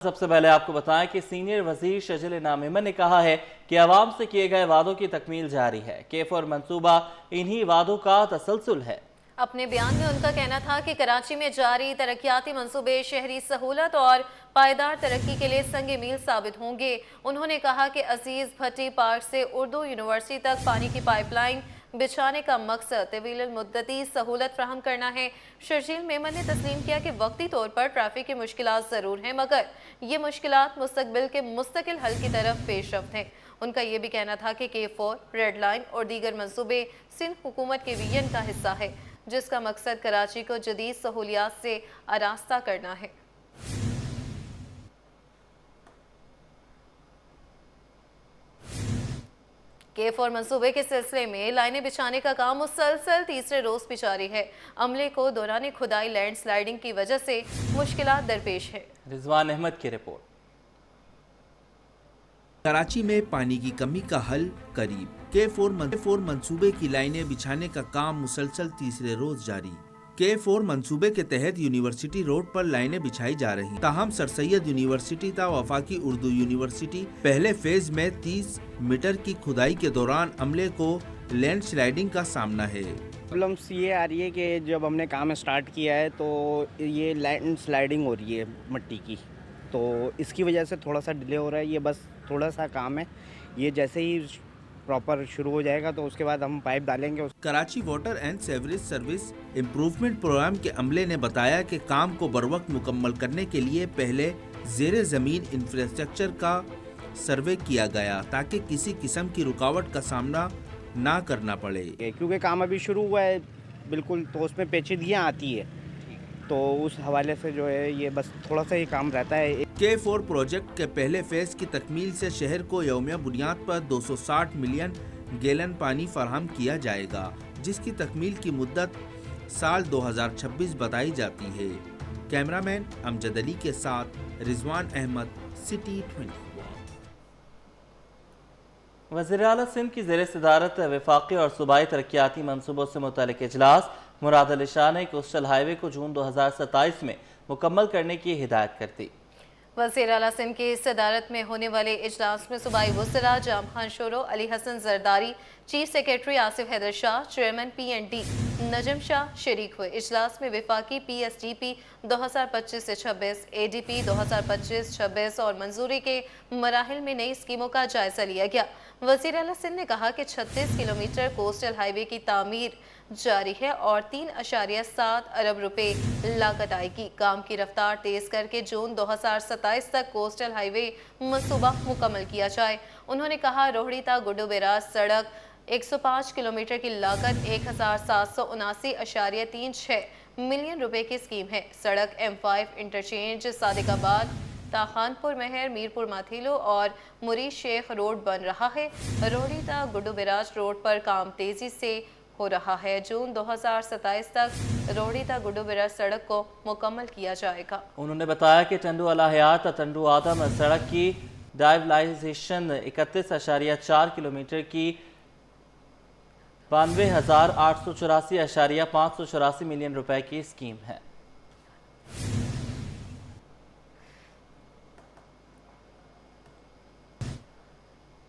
سب سے پہلے آپ کو بتائیں کہ سینئر وزیر شجل انعام ایمن نے کہا ہے کہ عوام سے کیے گئے وعدوں کی تکمیل جاری ہے۔ K4 منصوبہ انہی وعدوں کا تسلسل ہے۔ اپنے بیان میں ان کا کہنا تھا کہ کراچی میں جاری ترقیاتی منصوبے شہری سہولت اور پائیدار ترقی کے لیے سنگ میل ثابت ہوں گے۔ انہوں نے کہا کہ عزیز بھٹی پارک سے اردو یونیورسٹی تک پانی کی پائپ لائن بچھانے کا مقصد طویل المدتی سہولت فراہم کرنا ہے۔ شرجیل میمن نے تسلیم کیا کہ وقتی طور پر ٹریفک کی مشکلات ضرور ہیں، مگر یہ مشکلات مستقبل کے مستقل حل کی طرف پیش رفت ہیں۔ ان کا یہ بھی کہنا تھا کہ K4 ریڈ لائن اور دیگر منصوبے سندھ حکومت کے ویژن کا حصہ ہے، جس کا مقصد کراچی کو جدید سہولیات سے آراستہ کرنا ہے۔ K4 منصوبے کے سلسلے میں لائنیں بچھانے کا کام مسلسل تیسرے روز بھی جاری ہے۔ عملے کو دوران کھدائی لینڈ سلائیڈنگ کی وجہ سے مشکلات درپیش ہے۔ رضوان احمد کی رپورٹ۔ کراچی میں پانی کی کمی کا حل قریب۔ K4 منصوبے کی لائنیں بچھانے کا کام مسلسل تیسرے روز جاری۔ K4 منصوبے کے تحت یونیورسٹی روڈ پر لائنیں بچھائی جا رہی ہیں، تاہم سر سید یونیورسٹی تا وفاقی اردو یونیورسٹی پہلے فیز میں 30 میٹر کی کھدائی کے دوران عملے کو لینڈ سلائیڈنگ کا سامنا ہے۔ پرابلمس یہ آ رہی ہے کہ جب ہم نے کام اسٹارٹ کیا ہے تو یہ لینڈ سلائیڈنگ ہو رہی ہے مٹی کی، تو اس کی وجہ سے تھوڑا سا ڈیلے ہو رہا ہے۔ یہ بس تھوڑا سا کام ہے، یہ جیسے ہی پراپر شروع ہو جائے گا تو اس کے بعد ہم پائپ ڈالیں گے۔ Karachi water and sewerage service improvement programme کے عملے نے بتایا کہ کام کو بروقت مکمل کرنے کے لیے پہلے زیر زمین انفراسٹرکچر کا سروے کیا گیا تاکہ کسی قسم کی رکاوٹ کا سامنا نہ کرنا پڑے۔ کیونکہ کام ابھی شروع ہوا ہے بالکل، تو اس میں پیچیدگیاں آتی ہے، تو اس حوالے سے جو ہے یہ بس تھوڑا سا یہ کام رہتا ہے۔ K4 پروجیکٹ کے پہلے فیز کی تکمیل سے شہر کو یومیہ بنیاد پر 260 ملین گیلن پانی فراہم کیا جائے گا، جس کی تکمیل کی مدت سال 2026 بتائی جاتی ہے۔ کیمرامین امجد علی کے ساتھ رضوان احمد، سٹی 24۔ وزیر اعلیٰ سندھ کی زیر صدارت وفاقی اور صوبائی ترقیاتی منصوبوں سے متعلق اجلاس۔ مراد علی شاہ نے کوسٹل ہائی وے کو جون 2027 میں مکمل کرنے کی ہدایت کر دی۔ وزیر اعلیٰ سندھ کی صدارت میں ہونے والے اجلاس میں صوبائی وزراء جام خان شورو، علی حسن زرداری، چیف سیکریٹری آصف حیدر شاہ، چیئرمین P&D نجم شاہ شریک ہوئے۔ اجلاس میں وفاقی PSDP 2025-26، ADP 2025-26 اور منظوری کے مراحل میں نئی اسکیموں کا جائزہ لیا گیا۔ وزیر اعلیٰ سندھ نے کہا کہ 36 کلومیٹر کوسٹل ہائی وے کی تعمیر جاری ہے اور 3.7 ارب روپے لاگت آئے گی۔ کام کی رفتار تیز کر کے جون 2027 تک کوسٹل ہائی وے منصوبہ مکمل کیا جائے۔ انہوں نے کہا روہڑی تا گڈو بیراج سڑک 105 کلومیٹر کی لاگت 1779.36 ملین روپے کی اسکیم ہے۔ سڑک M5 انٹرچینج صادق آباد تا خانپور مہر، میرپور ماتھیلو اور مری شیخ روڈ بن رہا ہے۔ روہڑی تا گڈو بیراج روڈ پر کام تیزی سے ہو رہا ہے۔ جون 2027 تک روہڑی تا گڈو بیراج سڑک کو مکمل کیا جائے گا۔ انہوں نے بتایا کہ ٹنڈو الہیات تا ٹنڈو آدم سڑک کی ڈائیولائزیشن 31.4 کلومیٹر کی 92,884.584 ملین روپے کی اسکیم ہے۔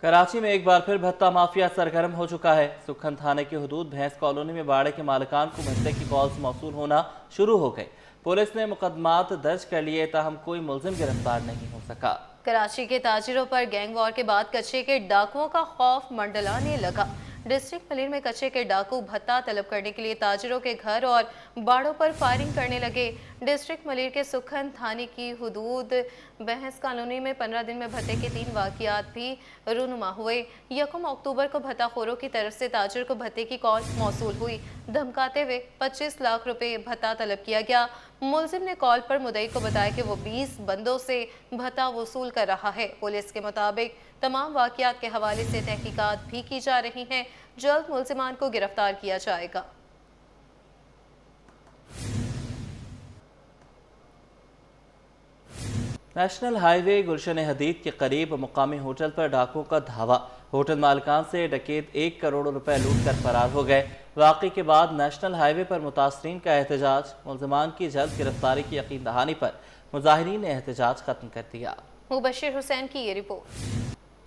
کراچی میں ایک بار پھر بھتہ مافیا سرگرم ہو چکا ہے۔ سکھن تھانے کی حدود بھینس کالونی میں باڑے کے مالکان کو بھتہ کی کالز موصول ہونا شروع ہو گئے۔ پولیس نے مقدمات درج کر لیے، تاہم کوئی ملزم گرفتار نہیں ہو سکا۔ کراچی کے تاجروں پر گینگ وار کے بعد کچے کے ڈاکوؤں کا خوف منڈلانے لگا۔ ڈسٹرکٹ ملیر میں کچے کے ڈاکو بھتہ طلب کرنے کے لیے تاجروں کے گھر اور باڑوں پر فائرنگ کرنے لگے۔ ڈسٹرکٹ ملیر کے سکھن تھانے کی حدود بحث کالونی میں 15 دن میں بھتے کے 3 واقعات بھی رونما ہوئے۔ 1 اکتوبر کو بھتہ خوروں کی طرف سے تاجر کو بھتے کی کال موصول ہوئی، دھمکاتے ہوئے 25 لاکھ روپے بھتہ طلب کیا گیا۔ ملزم نے کال پر مدعی کو بتایا کہ وہ 20 بندوں سے بھتہ وصول کر رہا ہے۔ پولیس کے مطابق تمام واقعات کے حوالے سے تحقیقات بھی کی جا رہی ہیں، جلد ملزمان کو گرفتار کیا جائے گا۔ نیشنل ہائی وے گلشن حدید کے قریب مقامی ہوٹل پر ڈاکوؤں کا دھاوا۔ ہوٹل مالکان سے ڈکیت 1 کروڑ روپے لوٹ کر فرار ہو گئے۔ واقعے کے بعد نیشنل ہائی وے پر متاثرین کا احتجاج۔ ملزمان کی جلد گرفتاری کی یقین دہانی پر मुजाहिरीन ने एहतजाज खत्म कर दिया। मुबशिर हुसैन की ये रिपोर्ट।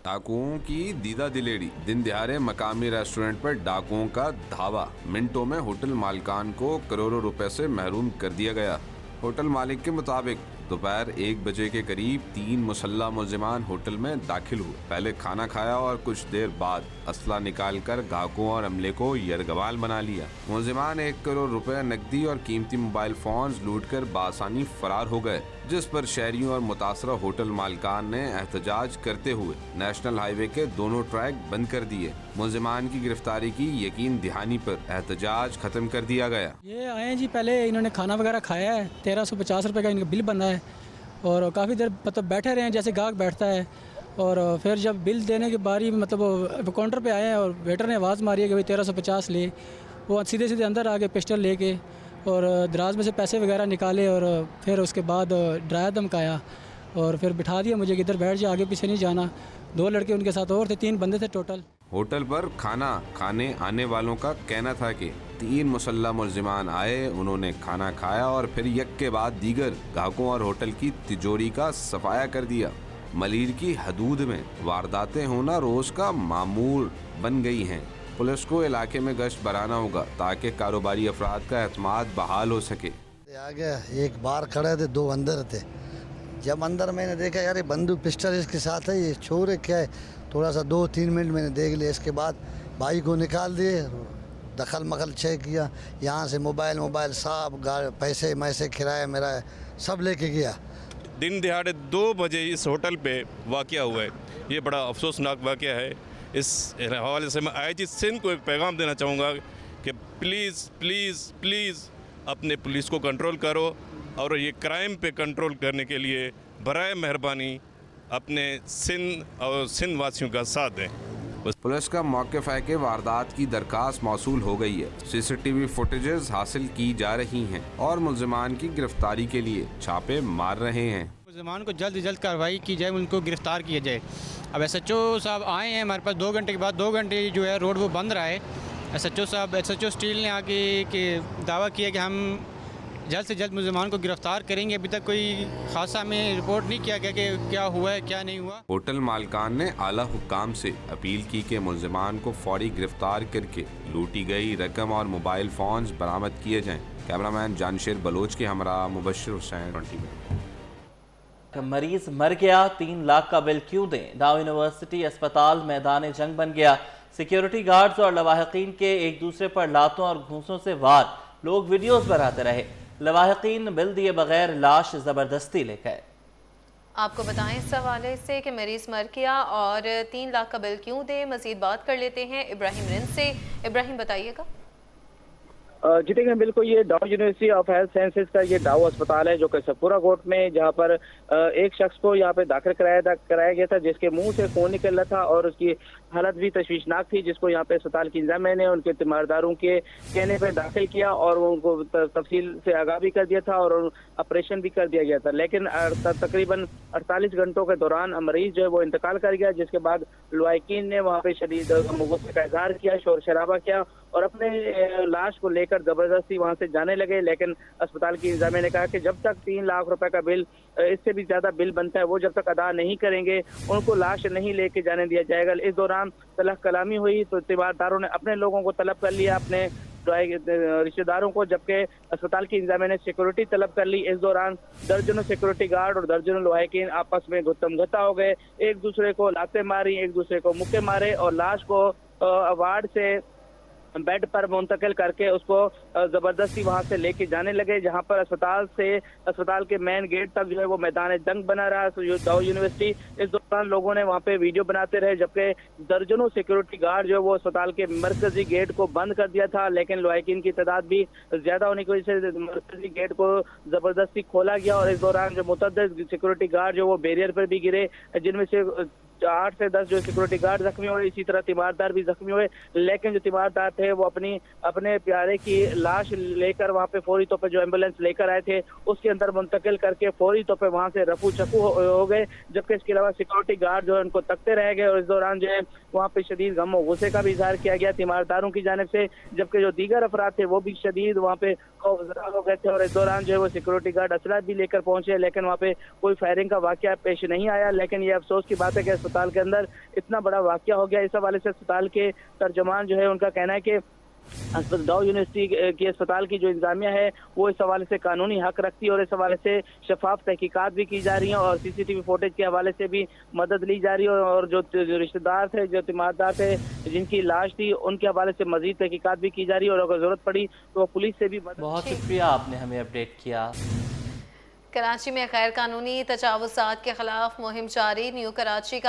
डाकुओं की दीदा दिलेरी, दिन दिहाड़े मकामी रेस्टोरेंट पर डाकुओं का धावा, मिनटों में होटल मालिकान को करोड़ों रुपए से महरूम कर दिया गया। होटल मालिक के मुताबिक दोपहर 1 बजे के करीब 3 मुसल्ला मुलजिमान होटल में दाखिल हुए। पहले खाना खाया और कुछ देर बाद असला निकालकर ग्राहकों और अमले को यरगवाल बना लिया। मुलजिमान 1 करोड़ रुपए नकदी और कीमती मोबाइल फोन्स लूटकर बासानी फरार हो गए, जिस पर शहरियों और मुतासरा होटल मालिकान ने एहतजाज करते हुए नेशनल हाईवे के दोनों ट्रैक बंद कर दिए। मुलजिमान की गिरफ्तारी की यकीन दहानी पर एहतजाज खत्म कर दिया गया। ये आए हैं जी, पहले इन्होंने खाना वगैरह खाया है, 1350 रुपये का इनका बिल बना है और काफ़ी देर मतलब बैठे रहे हैं जैसे गाहक बैठता है। और फिर जब बिल देने की बारी मतलब काउंटर पे आए हैं और वेटर ने आवाज़ मारी है कि भाई 1350 ले, वो सीधे सीधे अंदर आ गए पिस्टल लेके और दराज में से पैसे वगैरह निकाले और फिर उसके बाद डराया धमकाया और फिर बिठा दिया मुझे कि इधर बैठ जा, आगे पीछे नहीं जाना। 2 लड़के उनके साथ और थे, 3 बंदे थे टोटल। होटल पर खाना खाने आने वालों का कहना था कि 3 मुसल्ला मुलजिमान आए, उन्होंने खाना खाया और फिर एक के बाद दीगर ग्राहकों और होटल की तिजोरी का सफाया कर दिया। मलीर की हदूद में वारदातें होना रोज का मामूल बन गई हैं। पुलिस को इलाके में गश्त बढ़ाना होगा ताकि कारोबारी अफराद का एतमाद बहाल हो सके। आगे एक बार खड़े थे, 2 अंदर थे। जब अंदर मैंने देखा यार ये बंदूक पिस्टल इसके साथ है, ये चोर है क्या है, थोड़ा सा 2-3 मिनट मैंने देख लिया। इसके बाद भाई को निकाल दिए, दखल मखल चेक किया, यहाँ से मोबाइल सब पैसे मैसे किराया मेरा सब लेके गया। दिन दिहाड़े 2 बजे इस होटल पे वाक़या हुआ है, ये बड़ा अफसोसनाक वाक़या है। इस हवाले से मैं आईजी सिंध को एक पैगाम देना चाहूँगा कि प्लीज़ प्लीज़ प्लीज़ अपने पुलिस को कंट्रोल करो और ये क्राइम पे कंट्रोल करने के लिए बराए मेहरबानी अपने सिंध और सिंध वासियों का साथ दें। पुलिस का मौक़िफ़ है कि वारदात की दरखास्त मौसूल हो गई है। CCTV फुटेजेस हासिल की जा रही हैं और मुलजिमान की गिरफ्तारी के लिए छापे मार रहे हैं। मुलजिमान को जल्द से जल्द कार्रवाई की जाए, उनको गिरफ्तार किया जाए। अब SHO साहब आए हैं हमारे पास 2 घंटे के बाद, 2 घंटे जो है रोड वो बंद रहा है। SHO स्टील ने आके कि दावा किया कि हम जल्द से जल्द मुलजिमान को गिरफ्तार करेंगे। अभी तक कोई खासा में रिपोर्ट नहीं किया गया कि क्या हुआ है क्या नहीं हुआ। होटल मालिकान ने आला हुक्काम से अपील की कि मुलजिमान को फौरी गिरफ्तार करके लूटी गई रकम और मोबाइल फोन्स बरामद किए जाएं। कैमरामैन जानशेर बलोच के हमरा मुबशिर हुसैन 20। मरीज मर गया, 3 लाख का बिल क्यों दें? डाउ यूनिवर्सिटी अस्पताल मैदान जंग बन गया। सिक्योरिटी गार्ड्स और लवाहिकीन के एक दूसरे पर लातों और घूंसों से वार, लोग वीडियोस बनाते रहे। लवाहिकीन बिल दिए बगैर लाश जबरदस्ती ले गए। आपको बताएं इस हवाले से कि मरीज मर गया और 3 लाख का बिल क्यों दे, मजीद बात कर लेते हैं इब्राहिम रिंद से। इब्राहिम बताइएगा। जी देखिए, बिल्कुल ये डाउ यूनिवर्सिटी ऑफ हेल्थ साइंसेज का ये डाउ अस्पताल है जो कि सफूरा कोट में, जहां पर एक शख्स को यहाँ पे दाखिल कराया गया था जिसके मुंह से खून निकल रहा था और उसकी हालत भी तशवीशनाक थी, जिसको यहाँ पे अस्पताल की इंतजामिया ने उनके तीमारदारों के कहने पे दाखिल किया और उनको तफसील से आगाह भी कर दिया था और ऑपरेशन भी कर दिया गया था। लेकिन तकरीबन 48 घंटों के दौरान मरीज जो है वो इंतकाल कर गया, जिसके बाद लवाहिकीन ने वहाँ पे शदीद गुस्से का इजहार किया, शोर शराबा किया और अपने लाश को लेकर जबरदस्ती वहां से जाने लगे। लेकिन अस्पताल की इंतजामिया ने कहा कि जब तक 3 लाख रुपए का बिल, इससे भी ज्यादा बिल बनता है, वो जब तक अदा नहीं करेंगे उनको लाश नहीं लेके जाने दिया जाएगा। इस दौरान तलख कलामी हुई तो तीमारदारों ने अपने लोगों को तलब कर लिया, अपने रिश्तेदारों को, जबकि अस्पताल की इंतजामिया ने सिक्योरिटी तलब कर ली। इस दौरान दर्जनों सिक्योरिटी गार्ड और दर्जनों लवाहिकीन आपस में गुत्तम-गत्ता हो गए, एक दूसरे को लातें मारी, एक दूसरे को मुक्के मारे और लाश को वार्ड से बेड पर मुंतकिल करके उसको जबरदस्ती वहां से लेके जाने लगे, जहां पर अस्पताल के मेन गेट तक जो है वो मैदान जंग बना रहा डाउ यूनिवर्सिटी। इस दौरान लोगों ने वहां पे वीडियो बनाते रहे, जबकि दर्जनों सिक्योरिटी गार्ड जो है वो अस्पताल के मरकजी गेट को बंद कर दिया था। लेकिन लवाहिकीन की तादाद भी ज्यादा होने की वजह से मरकजी गेट को जबरदस्ती खोला गया और इस दौरान जो मुतअद्दिद सिक्योरिटी गार्ड जो वो बैरियर पर भी गिरे, जिनमें से 8 से 10 जो सिक्योरिटी गार्ड जख्मी हुए, इसी तरह तीमारदार भी जख्मी हुए। लेकिन जो तीमारदार थे वो अपने प्यारे की लाश लेकर वहाँ पे फौरी तौर पर जो एम्बुलेंस लेकर आए थे उसके अंदर मुंतकिल करके फौरी तौर पर वहाँ से रफू चक्कू हो गए। जबकि इसके अलावा सिक्योरिटी गार्ड जो है उनको तकते रह गए और इस दौरान जो है वहाँ पे शदीद गम और गुस्से का भी इजहार किया गया तीमारदारों की जानिब से। जबकि जो दीगर अफराद थे वो भी शदीद वहाँ पे खौफजदा हो गए थे और इस दौरान जो है वो सिक्योरिटी गार्ड असला भी लेकर पहुंचे, लेकिन वहाँ पे कोई फायरिंग का वाकया पेश नहीं आया। लेकिन ये अफसोस की बात है कि अस्पताल के अंदर इतना बड़ा वाकया हो गया। इस हवाले से अस्पताल के तर्जमान जो है उनका कहना है कि डाउ यूनिवर्सिटी की अस्पताल की जो इंतजामिया है वो इस हवाले से कानूनी हक रखती है और इस हवाले से शफाफ तहकीकात भी की जा रही हैं और CCTV फुटेज के हवाले से भी मदद ली जा रही है और जो रिश्तेदार थे, जो तीमारदार थे जिनकी लाश थी, उनके हवाले से मजीद तहकीकात भी की जा रही है और अगर जरूरत पड़ी तो पुलिस से भी मदद। बहुत शुक्रिया, आपने हमें अपडेट किया। कराची में गैर कानूनी तजावुज़ात के खिलाफ मुहिम जारी। न्यू कराची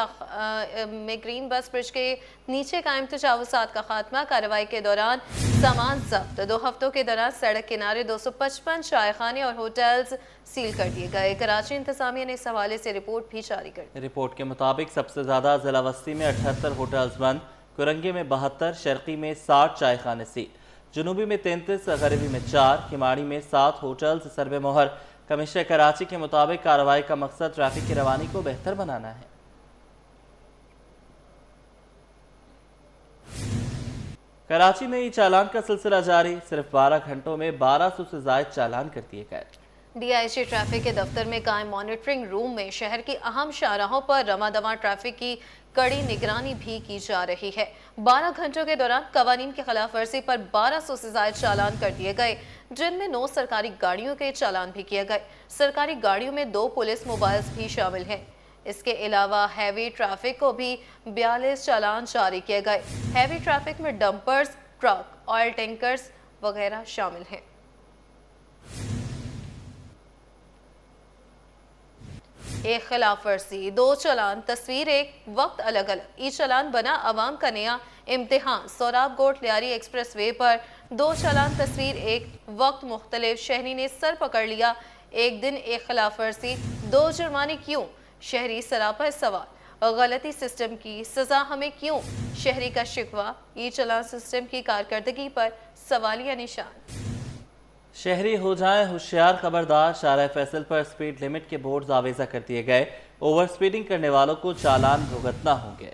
में ग्रीन बस ब्रिज के नीचे कायम तजावुज़ात का खात्मा। कार्रवाई के दौरान सामान जब्त। 2 हफ्तों के दौरान सड़क किनारे 255 चायखाने और होटल्स सील कर दिए गए। कराची इंतजामिया ने इस हवाले से रिपोर्ट भी जारी कर दी। रिपोर्ट के मुताबिक सबसे ज़्यादा जिला वस्ती में 78 होटल्स बंद, कुरंगे में 72, शर्की में 60 चायखाने सील, जनूबी में 33, गरीबी में 4, किमाड़ी में 7 होटल्स सरबे मोहर। कमिश्नर कराची के मुताबिक कार्रवाई का मकसद ट्रैफिक की रवानी को बेहतर बनाना है। कराची में ई चालान का सिलसिला जारी। सिर्फ 12 घंटों में 1200 से ज्यादा चालान कर दिए गए। DIG ट्रैफिक के दफ्तर में कायम मॉनिटरिंग रूम में शहर की अहम शाहराहों पर रमादमा ट्रैफिक की कड़ी निगरानी भी की जा रही है। 12 घंटों के दौरान कवानीन की खिलाफ वर्जी पर 1200 से ज्यादा चालान कर दिए गए, जिनमें 9 सरकारी गाड़ियों के चालान भी किए गए। सरकारी गाड़ियों में 2 पुलिस मोबाइल्स भी शामिल हैं। इसके अलावा हैवी ट्रैफिक को भी 42 चालान जारी किए गए। हैवी ट्रैफिक में डंपर्स, ट्रक, ऑयल टैंकर्स वगैरह शामिल हैं। एक खिलाफ वर्जी, 2 चालान, तस्वीर एक, वक्त अलग अलग। ई चालान बना अवाम का नया इम्तिहान। सोराब गोट लियारी एक्सप्रेस वे पर 2 चालान, तस्वीर एक, वक्त मुख्तलिफ। शहरी ने सर पकड़ लिया। एक दिन एक खिलाफ वर्जी, 2 जुर्माने क्यों? शहरी सरापा सवाल। गलती सिस्टम की सजा हमें क्यों? शहरी का शिकवा। ई चालान सिस्टम की कारकर्दगी पर सवालिया निशान। शहरी हो जाएं होशियार, खबरदार। शाहराह फैसल पर स्पीड लिमिट के बोर्ड आवेजा कर दिए गए। ओवर स्पीडिंग करने वालों को चालान भुगतना होंगे।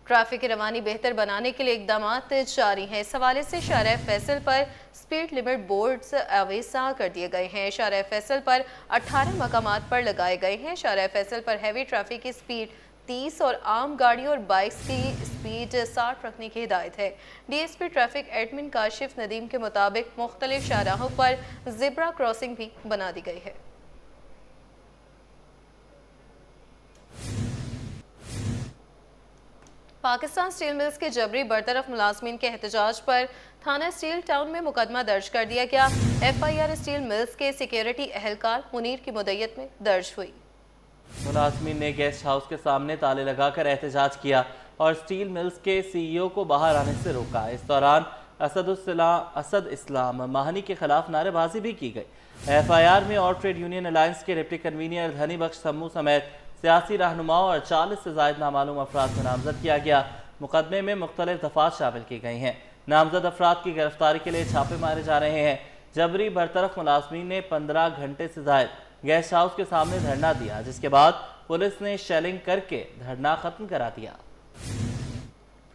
ट्रैफिक की रवानी बेहतर बनाने के लिए इकदामात जारी हैं। इस हवाले से शाहराह फैसल पर स्पीड लिमिट बोर्ड्स आवेजा कर दिए गए हैं। शाहराह फैसल पर 18 मकामात पर लगाए गए हैं। शाहराह फैसल पर हैवी ट्रैफिक की स्पीड 30 और आम गाड़ियों और बाइक्स की स्पीड 60 रखने की हिदायत है। DSP traffic admin Kashif Nadeem के मुताबिक मुख्तलिफ शाहराहों पर ज़ेब्रा क्रॉसिंग भी बना दी गई है। पाकिस्तान स्टील मिल्स के जबरी बरतरफ मुलाजमीन के एहतजाज पर थाना स्टील टाउन में मुकदमा दर्ज कर दिया गया। FIR स्टील मिल्स के सिक्योरिटी एहलकार मुनीर की मुद्दत में दर्ज हुई। मुलाजमीन ने गेस्ट हाउस के सामने ताले लगाकर एहतजाज किया और स्टील मिल्स के CEO को बाहर आने से रोका। इस दौरान असद इस्लाम माहनी के खिलाफ नारेबाजी भी की गई। FIR में और ट्रेड यूनियन अलायंस के डिप्टी कन्वीनर धनी बख्श सम्मू समेत सियासी रहनुमाओं और 40 से ज्यादा नामालूम अफराद को नामजद किया गया। मुकदमे में मुख्तलिफ दफात शामिल की गई हैं। नामजद अफराद की गिरफ्तारी के लिए छापे मारे जा रहे हैं। जबरी बरतरफ मुलाजमीन ने 15 घंटे से ज्यादा गेस्ट हाउस के सामने धरना दिया, जिसके बाद पुलिस ने शेलिंग करके धरना खत्म करा दिया।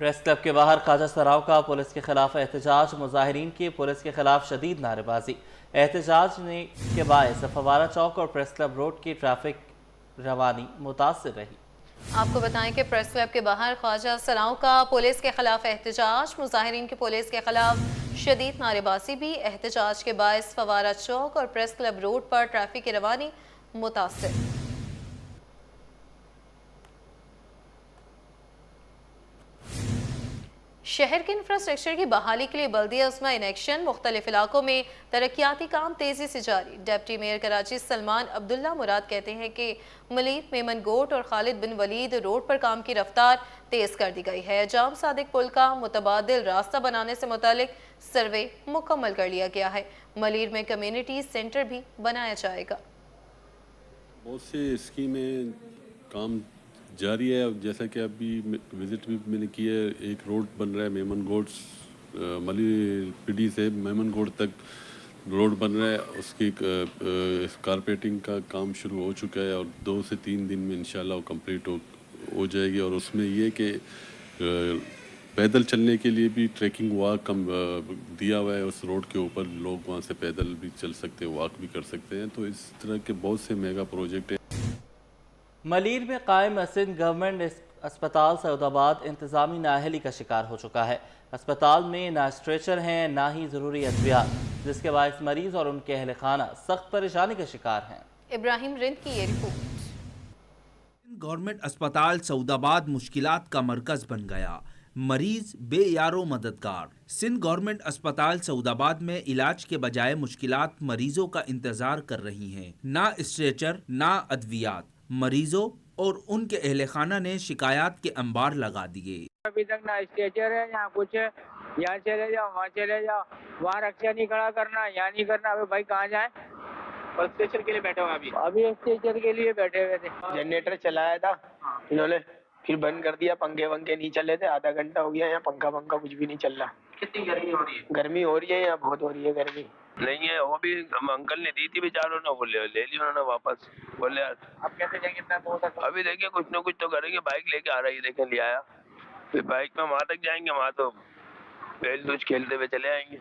प्रेस क्लब के बाहर ख्वाजा सराव का पुलिस के खिलाफ एहतजाज। मुजाहिरीन की पुलिस के खिलाफ शदीद नारेबाजी। एहतजाज के बायस फवारा चौक और प्रेस क्लब रोड की ट्रैफिक रवानी मुतासिर रही। आपको बताएं कि प्रेस क्लब के बाहर ख्वाजा सराव का पुलिस के खिलाफ एहतजाज। मुजाहिरीन की पुलिस के खिलाफ शदीद नारेबाजी भी। एहतजाज के बायस फवारा चौक और प्रेस क्लब रोड पर ट्रैफिक की रवानी मुतासिर। शहर के इंफ्रास्ट्रक्चर की बहाली के लिए बल्दिया उस्मा इन एक्शन। मुख्तलिफ इलाकों में तरक्याती काम तेजी से जारी। डिप्टी मेयर कराची सलमान अब्दुल्ला मुराद कहते हैं कि मलीद, मेमन गोट और खालिद बिन वलीद रोड पर काम की रफ्तार तेज कर दी गई है। जाम सादिक पुल का मुतबादिल रास्ता बनाने से मुतालिक सर्वे मुकम्मल कर लिया गया है। मलीर में कम्युनिटी सेंटर भी बनाया जाएगा। बहुत सी स्कीमें काम जारी है। जैसा कि अभी विज़िट भी मैंने की है, एक रोड बन रहा है मेमन गोड्स मली पीडी से मेमन गोड तक रोड बन रहा है, उसकी कारपेटिंग का काम शुरू हो चुका है और 2 से 3 दिन में इंशाल्लाह वो कंप्लीट हो जाएगी। और उसमें ये कि पैदल चलने के लिए भी ट्रैकिंग वॉक दिया हुआ है उस रोड के ऊपर, लोग वहाँ से पैदल भी चल सकते हैं, वॉक भी कर सकते हैं। तो इस तरह के बहुत से मेगा प्रोजेक्ट हैं। मलीर में कायम सिंध गवर्नमेंट अस्पताल सऊदाबाद इंतजामी नाअहली का शिकार हो चुका है। अस्पताल में ना स्ट्रेचर हैं ना ही ज़रूरी अद्वियात, जिसके बायस मरीज और उनके अहल खाना सख्त परेशानी का शिकार हैं। इब्राहिम रिंद की ये रिपोर्ट। गवर्नमेंट अस्पताल सऊदाबाद मुश्किलात का मरकज बन गया, मरीज बेयारो मददगार। सिंध गवर्नमेंट अस्पताल सऊदाबाद में इलाज के बजाय मुश्किलात मरीजों का इंतजार कर रही हैं। ना स्ट्रेचर ना अद्वियात, मरीजों और उनके अहले खाना ने शिकायत के अंबार लगा दिए। अभी तक ना स्ट्रेचर है, यहाँ कुछ है, यहाँ चले जाओ वहाँ चले जाओ, वहाँ रक्षा नहीं खड़ा करना, यहाँ नहीं करना। अबे भाई कहाँ जाए? और स्ट्रेचर के लिए बैठे हुए अभी स्ट्रेचर के लिए बैठे हुए थे। जनरेटर चलाया था इन्होंने, फिर बंद कर दिया। पंखे वंखे नहीं चले थे, आधा घंटा हो गया यहाँ पंखा कुछ भी नहीं चल रहा। कितनी गर्मी हो रही है? गर्मी हो रही है यहाँ, बहुत हो रही है गर्मी। नहीं है, वो भी अंकल ने दी थी बेचारों ने, वो ले ली उन्होंने वापस। बोले अब कैसे जाएंगे इतना दूर तक? अभी देखिए कुछ ना कुछ तो करेंगे। बाइक लेके आ रही है, देखें ले आया, फिर बाइक में वहाँ तक जाएंगे, वहाँ तो खेल दूज खेलते हुए चले आएंगे।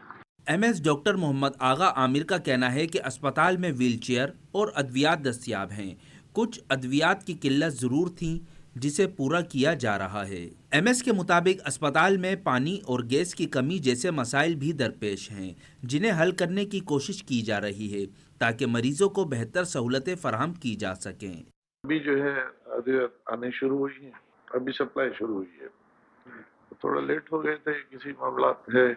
MS डॉक्टर मोहम्मद आगा आमिर का कहना है कि अस्पताल में व्हीलचेयर और अद्वियात दस्तयाब हैं। कुछ अद्वियात की किल्लत ज़रूर थी जिसे पूरा किया जा रहा है। MS के मुताबिक अस्पताल में पानी और गैस की कमी जैसे मसाइल भी दरपेश हैं, जिन्हें हल करने की कोशिश की जा रही है ताकि मरीजों को बेहतर सहूलतें फराहम की जा सकें। अभी जो है अद्वियात आने शुरू हुई है, अभी सप्लाई शुरू हुई है। थोड़ा लेट हो गए थे, किसी मामलात है,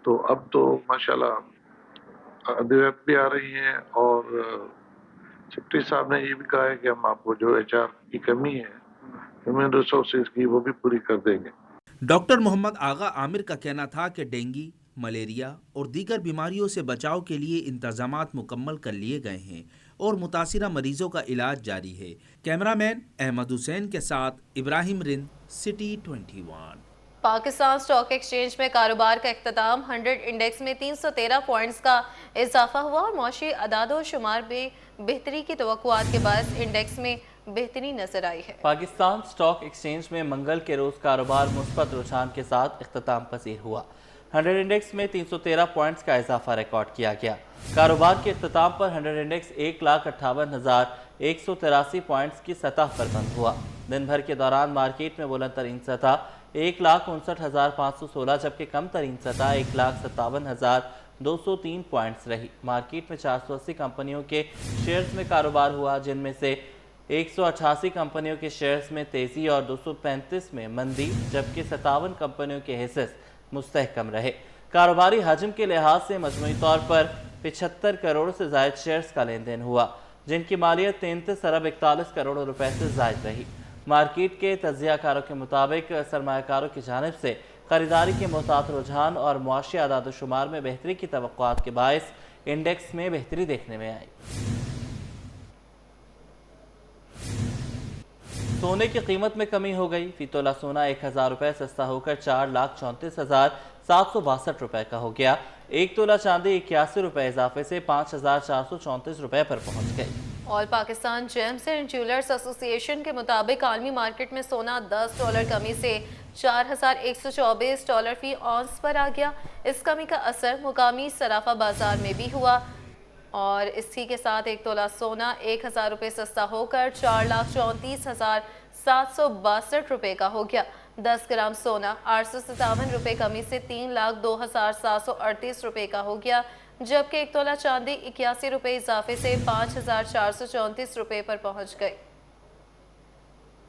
तो अब तो माशाल्लाह अद्वियात भी आ रही हैं। और सेक्रेटरी साहब ने ये भी कहा है कि हम आपको जो HR की कमी है, ह्यूमन रिसोर्सेज की, वो भी पूरी कर देंगे। डॉक्टर मोहम्मद आगा आमिर का कहना था कि डेंगू, मलेरिया और दीगर बीमारियों से बचाव के लिए इंतजामात मुकम्मल कर लिए गए हैं और मुतासिरा मरीजों का इलाज जारी है। कैमरामैन अहमद हुसैन के साथ Ibrahim Rind, city 21। Pakistan stock exchange में कारोबार का इख्तिताम 100 इंडेक्स में 313 पॉइंट्स का इजाफा हुआ और मौशी अदादो शुमार में बेहतरी की तवक्कुआत के बाद इंडेक्स में बेहतरी नजर आई है। पाकिस्तान स्टॉक एक्सचेंज में मंगल के रोज कारोबार मुस्बत रुझान के साथ इख्तिताम पसीर हुआ। 100 इंडेक्स में 313 पॉइंट्स का इजाफा रिकॉर्ड किया गया। कारोबार के इख्तिताम पर 100 इंडेक्स 1,58,183 पॉइंट्स की सतह पर बंद हुआ। दिन भर के दौरान मार्केट में बुलंद तरीन सतह 1,59,516 जबकि कम तरीन सतह 1,57,203 पॉइंट्स रही। मार्केट में 480 कंपनियों के शेयर्स में कारोबार हुआ, जिनमें से 188 कंपनियों के शेयर्स में तेजी और 235 में मंदी, जबकि 57 कंपनियों के हिस्से मुस्तहकम रहे। कारोबारी हजम के लिहाज से मजमूई तौर पर 75 करोड़ से जायद शेयर्स का लेन देन हुआ, जिनकी मालियत 33 अरब 41 करोड़ रुपए से जायद रही। मार्केट के तज्जियाकारों के मुताबिक सरमायाकारों की जानिब से खरीदारी के मुताबिक रुझान और मुआशी आदाद शुमार में बेहतरी की तवक्कुआत के बायस इंडेक्स में बेहतरी देखने में आई। सोने की कीमत में कमी हो गई। फी तोला सोना 1,000 रुपये सस्ता होकर 4,34,762 रुपये का हो गया। 1 तोला चांदी 81 रुपये इजाफे से 5,434 रुपये पर पहुंच गई। All Pakistan James and jewellers association के मुताबिक आलमी मार्केट में सोना $10 कमी से $4,124 फी औंस पर आ गया। इस कमी का असर मुकामी सराफा बाजार में भी हुआ और इसी के साथ 1 तोला सोना 1,000 रुपये सस्ता होकर 4,34,762 रुपये का हो गया। 10 ग्राम सोना 857 रुपये कमी से 3,02,738 रुपये का हो गया, जबकि 1 तोला चांदी 81 रुपये इजाफे से 5,434 रुपये पर पहुंच गई।